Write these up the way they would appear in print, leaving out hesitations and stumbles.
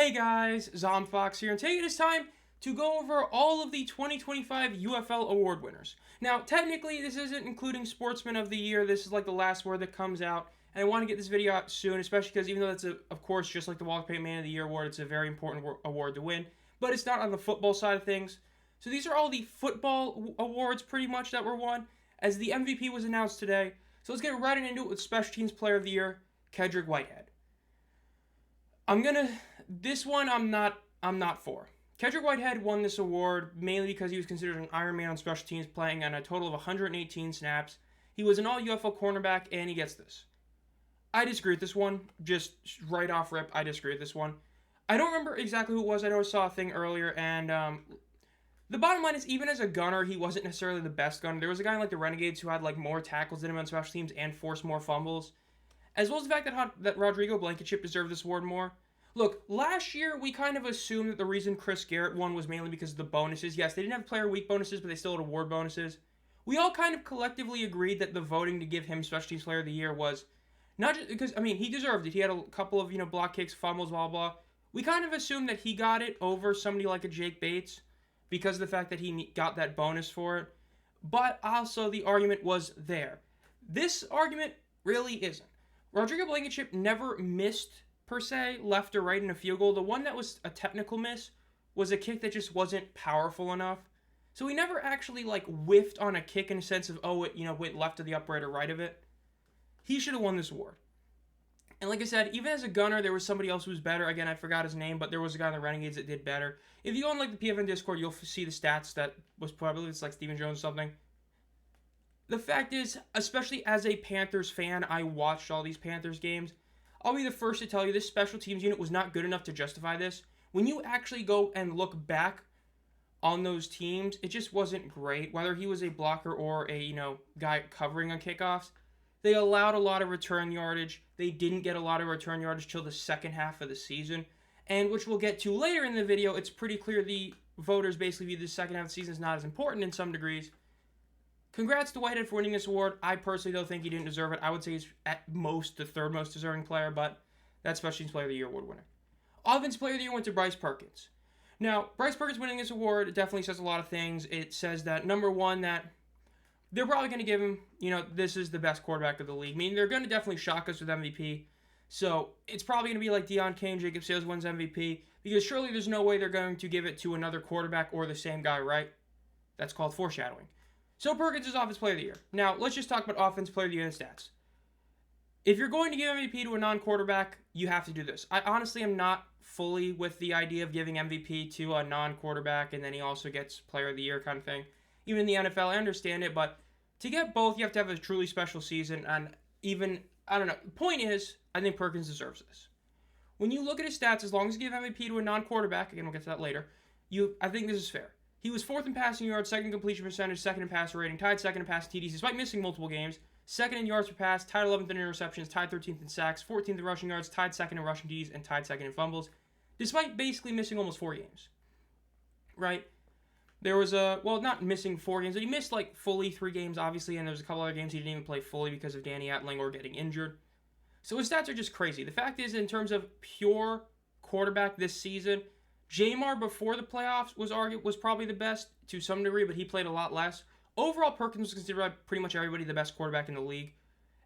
Hey guys, Zomfox here, and today it is time to go over all of the 2025 UFL award winners. Now, technically, this isn't including Sportsman of the Year. This is like the last award that comes out, and I want to get this video out soon, especially because even though that's, of course, just like the Walk of Fame Man of the Year award, it's a very important award to win, but it's not on the football side of things. So these are all the football awards, pretty much, that were won, as the MVP was announced today. So let's get right into it with Special Teams Player of the Year, Kedrick Whitehead. This one I'm not for. Kedrick Whitehead won this award mainly because he was considered an Iron Man on special teams, playing on a total of 118 snaps. He was an all UFL cornerback, and he gets this. I disagree with this one. Just right off rip, I disagree with this one. I don't remember exactly who it was. I know I saw a thing earlier, and the bottom line is, even as a gunner, he wasn't necessarily the best gunner. There was a guy like the Renegades who had like more tackles than him on special teams and forced more fumbles, as well as the fact that Rodrigo Blankenship deserved this award more. Look, last year we kind of assumed that the reason Chris Garrett won was mainly because of the bonuses. Yes, they didn't have player week bonuses, but they still had award bonuses. We all kind of collectively agreed that the voting to give him Special Teams Player of the Year was not just because, he deserved it. He had a couple of, block kicks, fumbles, blah, blah. We kind of assumed that he got it over somebody like a Jake Bates because of the fact that he got that bonus for it. But also the argument was there. This argument really isn't. Rodrigo Blankenship never missed, per se, left or right in a field goal. The one that was a technical miss was a kick that just wasn't powerful enough. So he never actually, whiffed on a kick in a sense of, it went left of the upright or right of it. He should have won this award. And like I said, even as a gunner, there was somebody else who was better. Again, I forgot his name, but there was a guy in the Renegades that did better. If you go on, the PFN Discord, you'll see the stats that was probably, it's like Steven Jones or something. The fact is, especially as a Panthers fan, I watched all these Panthers games. I'll be the first to tell you this special teams unit was not good enough to justify this. When you actually go and look back on those teams, it just wasn't great. Whether he was a blocker or a, guy covering on kickoffs, they allowed a lot of return yardage. They didn't get a lot of return yardage till the second half of the season. And which we'll get to later in the video, it's pretty clear the voters basically view the second half of the season as not as important in some degrees. Congrats to Whitehead for winning this award. I personally don't think he didn't deserve it. I would say he's at most the third most deserving player, but that's Special Teams Player of the Year award winner. Offensive Player of the Year went to Bryce Perkins. Now, Bryce Perkins winning this award definitely says a lot of things. It says that, number one, that they're probably going to give him, this is the best quarterback of the league. I mean, they're going to definitely shock us with MVP. So it's probably going to be like Deion Kane, Jacob Sales wins MVP, because surely there's no way they're going to give it to another quarterback or the same guy, right? That's called foreshadowing. So Perkins is Offensive Player of the Year. Now, let's just talk about Offensive Player of the Year and stats. If you're going to give MVP to a non-quarterback, you have to do this. I honestly am not fully with the idea of giving MVP to a non-quarterback and then he also gets Player of the Year kind of thing. Even in the NFL, I understand it, but to get both, you have to have a truly special season. And even, I don't know, the point is, I think Perkins deserves this. When you look at his stats, as long as you give MVP to a non-quarterback, again, we'll get to that later, I think this is fair. He was fourth in passing yards, second in completion percentage, second in passer rating, tied second in passing TDs despite missing multiple games, second in yards per pass, tied 11th in interceptions, tied 13th in sacks, 14th in rushing yards, tied second in rushing TDs, and tied second in fumbles, despite basically missing almost 4 games. Right? There was not missing 4 games, but he missed fully 3 games, obviously, and there's a couple other games he didn't even play fully because of Danny Atling or getting injured. So his stats are just crazy. The fact is, in terms of pure quarterback this season, Jamar before the playoffs was probably the best to some degree, but he played a lot less. Overall, Perkins was considered by pretty much everybody the best quarterback in the league.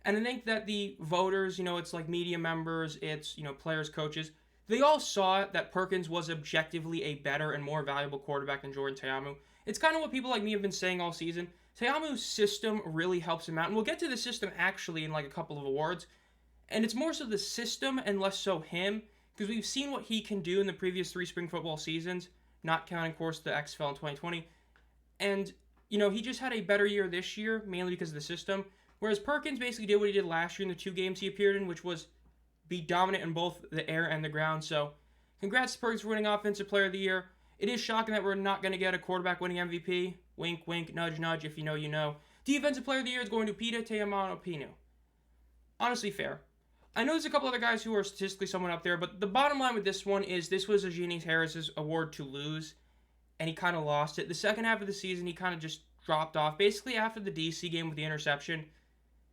And I think that the voters, it's like media members, it's, players, coaches, they all saw that Perkins was objectively a better and more valuable quarterback than Jordan Ta'amu. It's kind of what people like me have been saying all season. Ta'amu's system really helps him out, and we'll get to the system actually in a couple of awards. And it's more so the system and less so him, because we've seen what he can do in the previous 3 spring football seasons, not counting, of course, the XFL in 2020. And, he just had a better year this year, mainly because of the system. Whereas Perkins basically did what he did last year in the 2 games he appeared in, which was be dominant in both the air and the ground. So, congrats to Perkins for winning Offensive Player of the Year. It is shocking that we're not going to get a quarterback winning MVP. Wink, wink, nudge, nudge, if you know, you know. Defensive Player of the Year is going to Pita Te'amano-Pinu. Honestly fair. I know there's a couple other guys who are statistically somewhat up there, but the bottom line with this one is this was Eugene Harris's award to lose, and he kind of lost it. The second half of the season, he kind of just dropped off. Basically, after the DC game with the interception,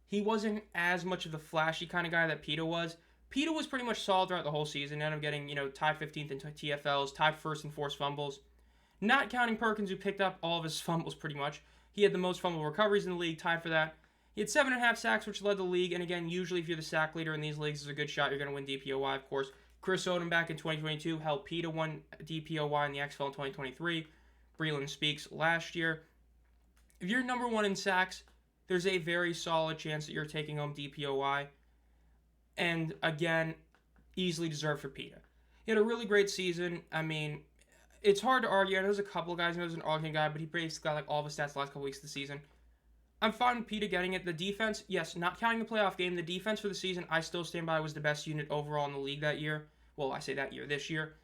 he wasn't as much of the flashy kind of guy that Pita was. Peta was pretty much solid throughout the whole season. Ended up getting, tied 15th in TFLs, tied first in forced fumbles. Not counting Perkins, who picked up all of his fumbles pretty much. He had the most fumble recoveries in the league, tied for that. He had 7.5 sacks, which led the league. And again, usually if you're the sack leader in these leagues, there's a good shot you're going to win DPOY, of course. Chris Odom back in 2022 helped Peta win DPOY in the XFL in 2023. Breland Speaks last year. If you're number one in sacks, there's a very solid chance that you're taking home DPOY. And again, easily deserved for Peta. He had a really great season. I mean, it's hard to argue. I know there's a couple of guys. I know there's an arguing guy, but he basically got like all of his stats the last couple weeks of the season. I'm fine with Peta getting it. The defense, yes, not counting the playoff game, the defense for the season, I still stand by, was the best unit overall in the league that year. Well, I say that year, this year.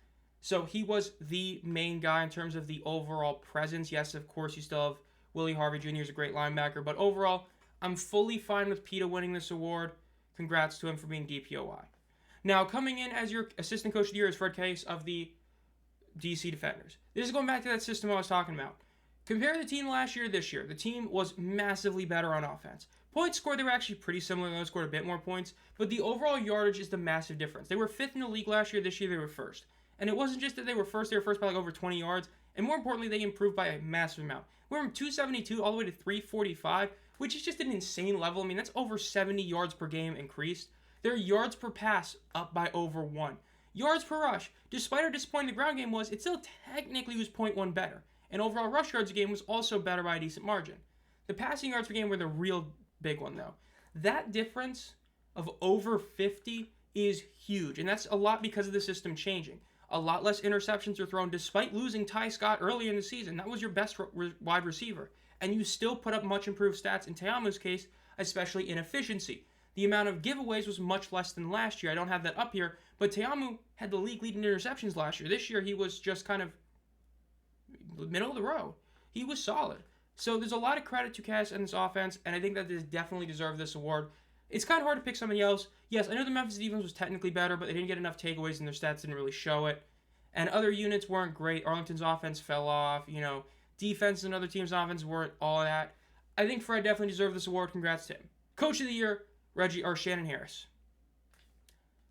So he was the main guy in terms of the overall presence. Yes, of course, you still have Willie Harvey Jr. is a great linebacker, but overall, I'm fully fine with Peta winning this award. Congrats to him for being DPOY. Now, coming in as your assistant coach of the year is Fred Case of the DC Defenders. This is going back to that system I was talking about. Compare the team last year to this year. The team was massively better on offense. Points scored, they were actually pretty similar. They scored a bit more points, but the overall yardage is the massive difference. They were 5th in the league last year. This year, they were 1st. And it wasn't just that they were first by like over 20 yards. And more importantly, they improved by a massive amount. We're from 272 all the way to 345, which is just an insane level. I mean, that's over 70 yards per game increased. Their yards per pass up by over 1. Yards per rush, despite how disappointing the ground game was, it still technically was 0.1 better. And overall rush yards a game was also better by a decent margin. The passing yards per game were the real big one, though. That difference of over 50 is huge, and that's a lot because of the system changing. A lot less interceptions are thrown despite losing Ty Scott early in the season. That was your best wide receiver. And you still put up much improved stats in Teamu's case, especially in efficiency. The amount of giveaways was much less than last year. I don't have that up here, but Teamu had the league leading interceptions last year. This year he was just kind of middle of the road. He was solid. So there's a lot of credit to Cass and this offense, and I think that they definitely deserve this award. It's kind of hard to pick somebody else. Yes, I know the Memphis defense was technically better, but they didn't get enough takeaways and their stats didn't really show it. And other units weren't great. Arlington's offense fell off. Defense and other teams' offense weren't all that. I think Fred definitely deserved this award. Congrats to him. Coach of the Year, Shannon Harris.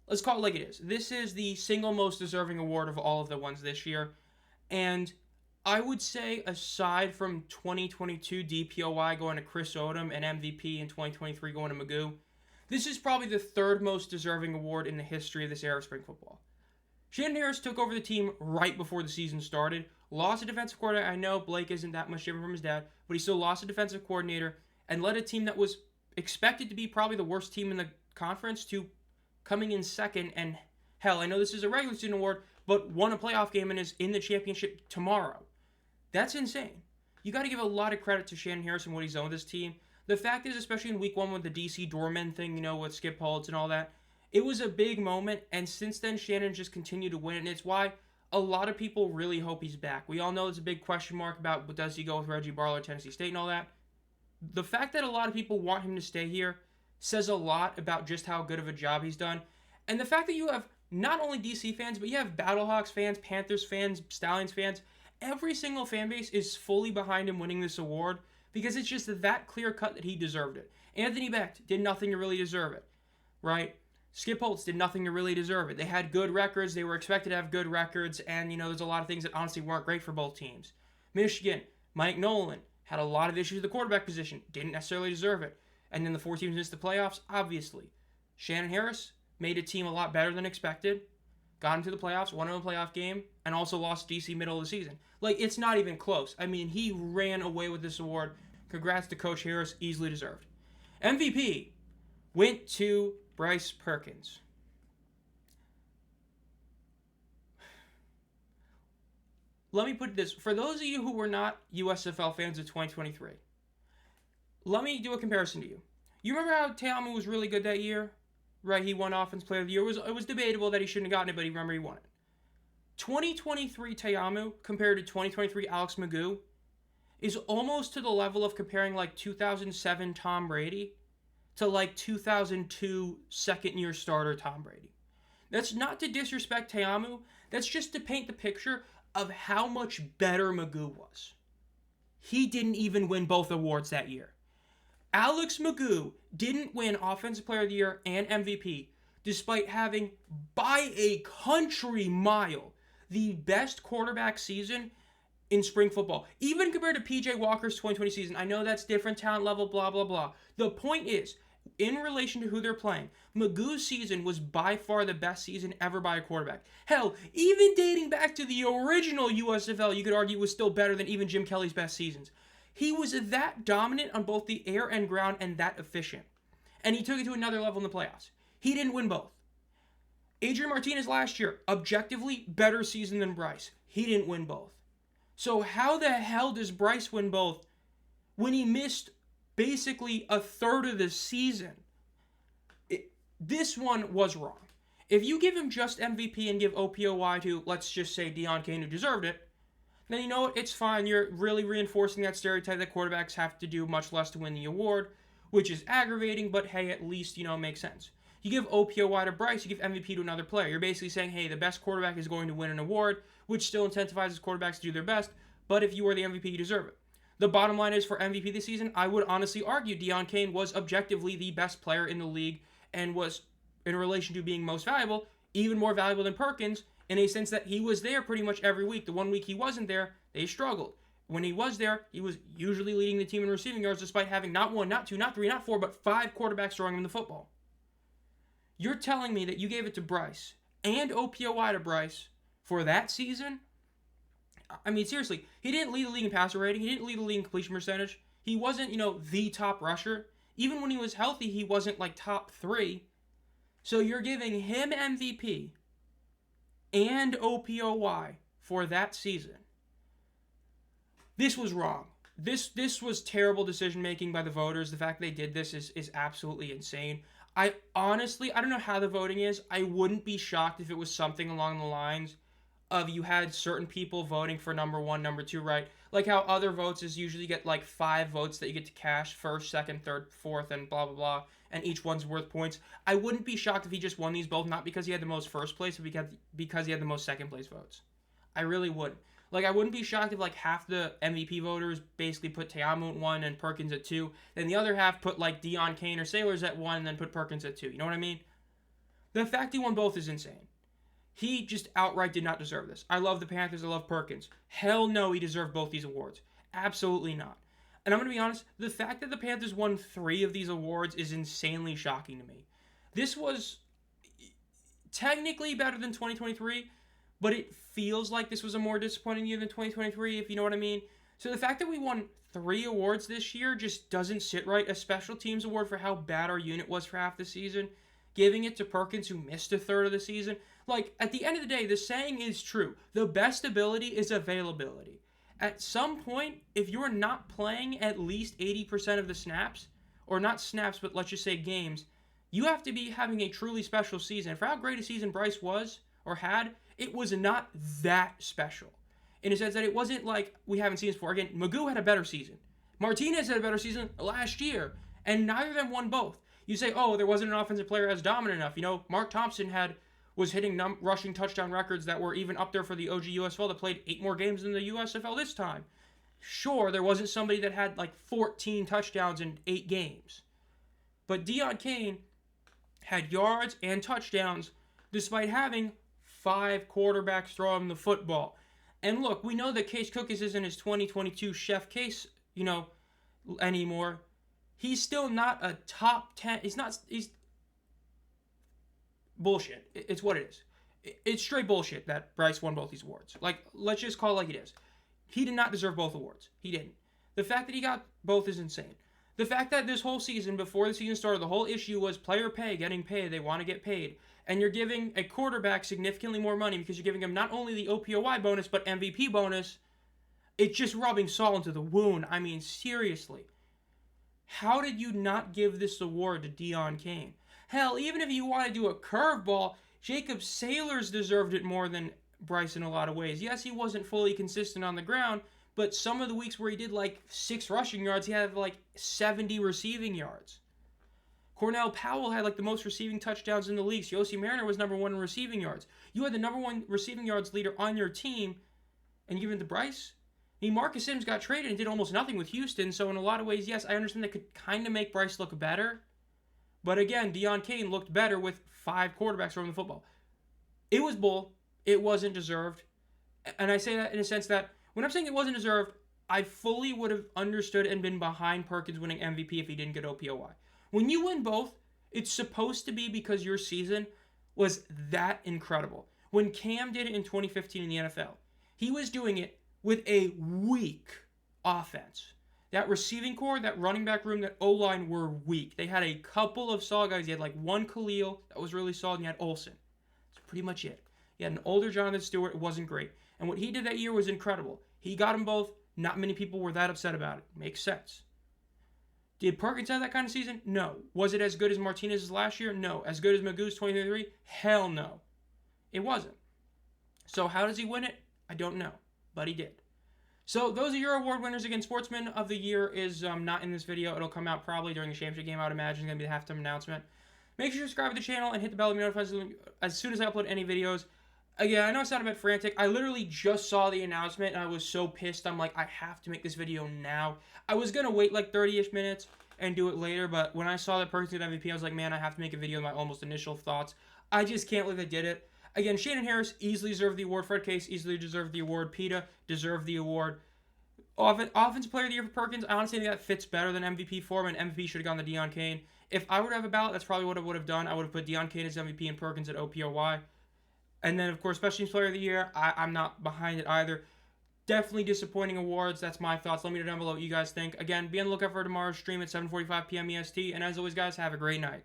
Let's call it like it is. This is the single most deserving award of all of the ones this year. And I would say, aside from 2022 DPOY going to Chris Odom and MVP in 2023 going to Magoo, this is probably the third most deserving award in the history of this era of spring football. Shannon Harris took over the team right before the season started, lost a defensive coordinator. I know Blake isn't that much different from his dad, but he still lost a defensive coordinator and led a team that was expected to be probably the worst team in the conference to coming in second. And hell, I know this is a regular season award, but won a playoff game and is in the championship tomorrow. That's insane. You got to give a lot of credit to Shannon Harris and what he's done with this team. The fact is, especially in week 1 with the DC Doorman thing, with Skip Holtz and all that, it was a big moment, and since then, Shannon just continued to win, and it's why a lot of people really hope he's back. We all know there's a big question mark about, does he go with Reggie Barlow, Tennessee State, and all that. The fact that a lot of people want him to stay here says a lot about just how good of a job he's done, and the fact that you have not only DC fans, but you have Battlehawks fans, Panthers fans, Stallions fans. Every single fan base is fully behind him winning this award because it's just that clear cut that he deserved it. Anthony Becht did nothing to really deserve it, right? Skip Holtz did nothing to really deserve it. They had good records. They were expected to have good records, and, there's a lot of things that honestly weren't great for both teams. Michigan, Mike Nolan had a lot of issues with the quarterback position. Didn't necessarily deserve it. And then the 4 teams missed the playoffs, obviously. Shannon Harris made a team a lot better than expected. Got into the playoffs, won a playoff game, and also lost DC middle of the season. It's not even close. I mean, he ran away with this award. Congrats to Coach Harris, easily deserved. MVP went to Bryce Perkins. Let me put this. For those of you who were not USFL fans of 2023, let me do a comparison to you. You remember how Teamu was really good that year? Right, he won Offense Player of the Year. It was debatable that he shouldn't have gotten it, but remember he won it. 2023 Teamu compared to 2023 Alex Magoo is almost to the level of comparing 2007 Tom Brady to 2002 second-year starter Tom Brady. That's not to disrespect Teamu. That's just to paint the picture of how much better Magoo was. He didn't even win both awards that year. Alex Magoo didn't win Offensive Player of the Year and MVP, despite having, by a country mile, the best quarterback season in spring football. Even compared to P.J. Walker's 2020 season. I know that's different talent level, blah, blah, blah. The point is, in relation to who they're playing, Magoo's season was by far the best season ever by a quarterback. Hell, even dating back to the original USFL, you could argue was still better than even Jim Kelly's best seasons. He was that dominant on both the air and ground and that efficient. And he took it to another level in the playoffs. He didn't win both. Adrian Martinez last year, objectively better season than Bryce. He didn't win both. So how the hell does Bryce win both when he missed basically a third of the season? This one was wrong. If you give him just MVP and give OPOY to, let's just say, Deion Kane, who deserved it, then you know what? It's fine. You're really reinforcing that stereotype that quarterbacks have to do much less to win the award, which is aggravating, but hey, at least, it makes sense. You give OPOY to Bryce, you give MVP to another player. You're basically saying, hey, the best quarterback is going to win an award, which still incentivizes quarterbacks to do their best, but if you are the MVP, you deserve it. The bottom line is, for MVP this season, I would honestly argue Deion Kane was objectively the best player in the league and was, in relation to being most valuable, even more valuable than Perkins, in a sense that he was there pretty much every week. The one week he wasn't there, they struggled. When he was there, he was usually leading the team in receiving yards despite having not one, not two, not three, not four, but 5 quarterbacks throwing him the football. You're telling me that you gave it to Bryce and OPOY to Bryce for that season? I mean, seriously, he didn't lead the league in passer rating. He didn't lead the league in completion percentage. He wasn't, the top rusher. Even when he was healthy, he wasn't like top 3. So you're giving him MVP and OPOY for that season. This was wrong. This was terrible decision making by the voters. The fact they did this is absolutely insane. I don't know how the voting is. I wouldn't be shocked if it was something along the lines of you had certain people voting for number 1, number 2, right? Like how other votes is usually get like 5 votes that you get to cash, first, second, third, fourth, and blah, blah, blah, and each one's worth points. I wouldn't be shocked if he just won these both, not because he had the most first place, but because he had the most second place votes. I really wouldn't. Like, I wouldn't be shocked if, like, half the MVP voters basically put Te'amu at 1 and Perkins at 2. Then the other half put, like, Deion Kane or Sailors at 1 and then put Perkins at 2. You know what I mean? The fact he won both is insane. He just outright did not deserve this. I love the Panthers. I love Perkins. Hell no, he deserved both these awards. Absolutely not. And I'm going to be honest, the fact that the Panthers won 3 of these awards is insanely shocking to me. This was technically better than 2023, but it feels like this was a more disappointing year than 2023, if you know what I mean. So the fact that we won 3 awards this year just doesn't sit right. A special teams award for how bad our unit was for half the season. Giving it to Perkins, who missed a third of the season. Like, at the end of the day, the saying is true. The best ability is availability. At some point, if you're not playing at least 80% of the snaps, or not snaps, but let's just say games, you have to be having a truly special season. For how great a season Bryce was, or had, it was not that special. In a sense that it wasn't like we haven't seen this before. Again, Magoo had a better season. Martinez had a better season last year, and neither of them won both. You say, oh, there wasn't an offensive player as dominant enough. Mark Thompson was hitting rushing touchdown records that were even up there for the OG USFL that played 8 more games than the USFL this time. Sure, there wasn't somebody that had like 14 touchdowns in 8 games. But Deion Kane had yards and touchdowns despite having 5 quarterbacks throw him the football. And look, we know that Case Cookis isn't his 2022 chef case, anymore. He's still not a top 10. He's bullshit. It's what it is. It's straight bullshit that Bryce won both these awards. Like, let's just call it like it is. He did not deserve both awards. He didn't. The fact that he got both is insane. The fact that this whole season, before the season started, the whole issue was player pay, getting paid. They want to get paid. And you're giving a quarterback significantly more money because you're giving him not only the OPOY bonus, but MVP bonus. It's just rubbing salt into the wound. I mean, seriously. How did you not give this award to Deion Kane? Hell, even if you want to do a curveball, Jacob Sailors deserved it more than Bryce in a lot of ways. Yes, he wasn't fully consistent on the ground, but some of the weeks where he did like 6 rushing yards, he had like 70 receiving yards. Cornell Powell had like the most receiving touchdowns in the league. Yossi Mariner was number 1 in receiving yards. You had the number 1 receiving yards leader on your team, and you give it to Bryce? Marcus Sims got traded and did almost nothing with Houston, so in a lot of ways, yes, I understand that could kind of make Bryce look better, But again, Deion Kane looked better with 5 quarterbacks throwing the football. It was bull. It wasn't deserved. And I say that in a sense that when I'm saying it wasn't deserved, I fully would have understood and been behind Perkins winning MVP if he didn't get OPOY. When you win both, it's supposed to be because your season was that incredible. When Cam did it in 2015 in the NFL, he was doing it with a weak offense. That receiving core, that running back room, that O-line were weak. They had a couple of solid guys. You had like one Khalil that was really solid, and you had Olsen. That's pretty much it. You had an older Jonathan Stewart. It wasn't great. And what he did that year was incredible. He got them both. Not many people were that upset about it. Makes sense. Did Perkins have that kind of season? No. Was it as good as Martinez's last year? No. As good as Magoo's 2023? Hell no. It wasn't. So how does he win it? I don't know. But he did. So those are your award winners. Again, Sportsman of the Year is not in this video. It'll come out probably during the championship game. I would imagine it's going to be the halftime announcement. Make sure you subscribe to the channel and hit the bell to be notified as soon as I upload any videos. Again, I know it sounded a bit frantic. I literally just saw the announcement and I was so pissed. I'm like, I have to make this video now. I was going to wait like 30-ish minutes and do it later, but when I saw that Perkins got MVP, I was like, man, I have to make a video of my almost initial thoughts. I just can't believe they did it. Again, Shannon Harris easily deserved the award. Fred Case easily deserved the award. Peta deserved the award. Offensive Player of the Year for Perkins, I honestly think that fits better than MVP for him, and MVP should have gone to Deion Kane. If I were to have a ballot, that's probably what I would have done. I would have put Deion Kane as MVP and Perkins at OPOY. And then, of course, Special Teams Player of the Year, I'm not behind it either. Definitely disappointing awards. That's my thoughts. Let me know down below what you guys think. Again, be on the lookout for tomorrow's stream at 7:45 p.m. EST. And as always, guys, have a great night.